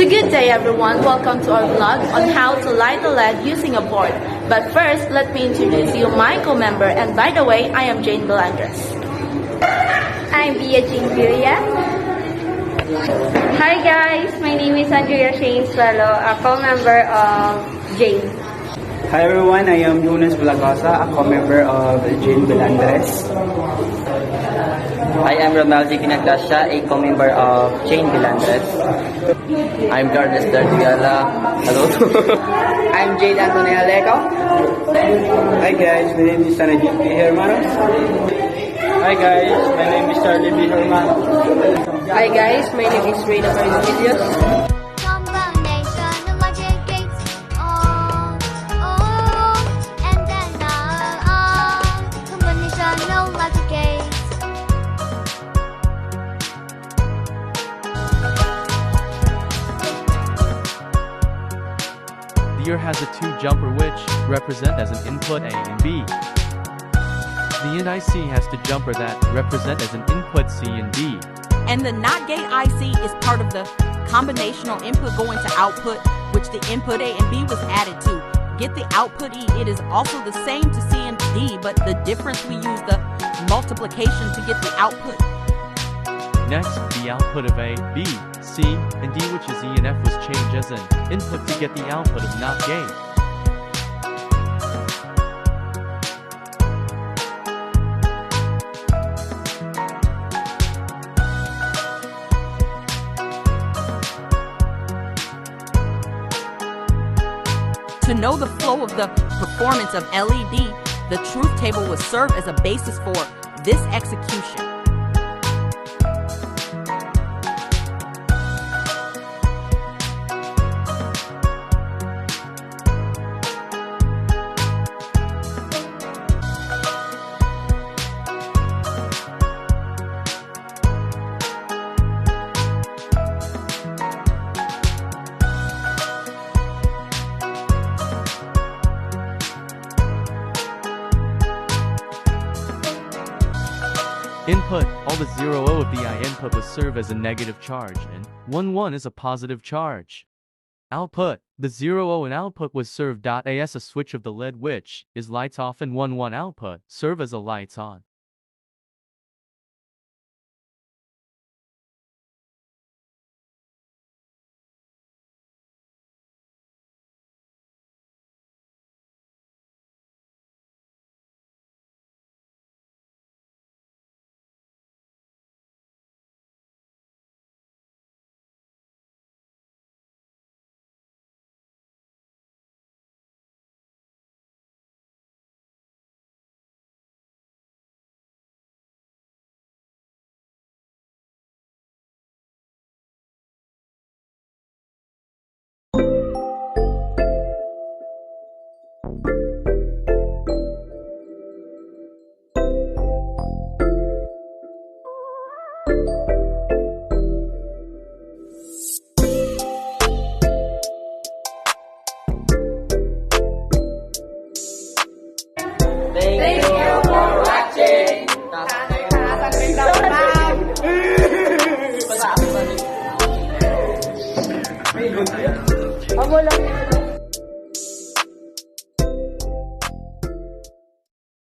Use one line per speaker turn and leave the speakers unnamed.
So good day everyone, welcome to our vlog on how to light a LED using a board. But first, let me introduce you my co-member, and by the way, I am Jane Belandres.
I'm Bia Jinguria. Hi guys, my name is Andrea Shane Swallow, a co-member of Jane.
Hi everyone, I am Jonas Blagosa, a co-member of Jane Belandres.
I am Ronaldo Ginagdasya, a co-member of Jane Belandres. I'm Carlos Dardiala. Hello.
I'm Jade Antonio Leco. Hi guys, my name is Sanajit P. Hermanos. Hi guys, my name is Charlie B. Hermanos.
Hi guys, my name is Reyna Maris.
The ear has a two-jumper which represent as an input A and B. The IN IC has two jumper that represent as an input C and D.
And the NOT gate IC is part of the combinational input going to output, which the input A and B was added to. Get the output E, it is also the same to C and D, but the difference we use the multiplication to get the output.
Next, the output of A, B, C, and D, which is E and F, was changed as an input to get the output of NOT gate.
To know the flow of the performance of LED, the truth table will serve as a basis for this execution.
Input, all the 0 of the I input will serve as a negative charge, and 1 is a positive charge. Output, the 0 in output was served as a switch of the LED which is lights off, and 1 output serve as a lights on.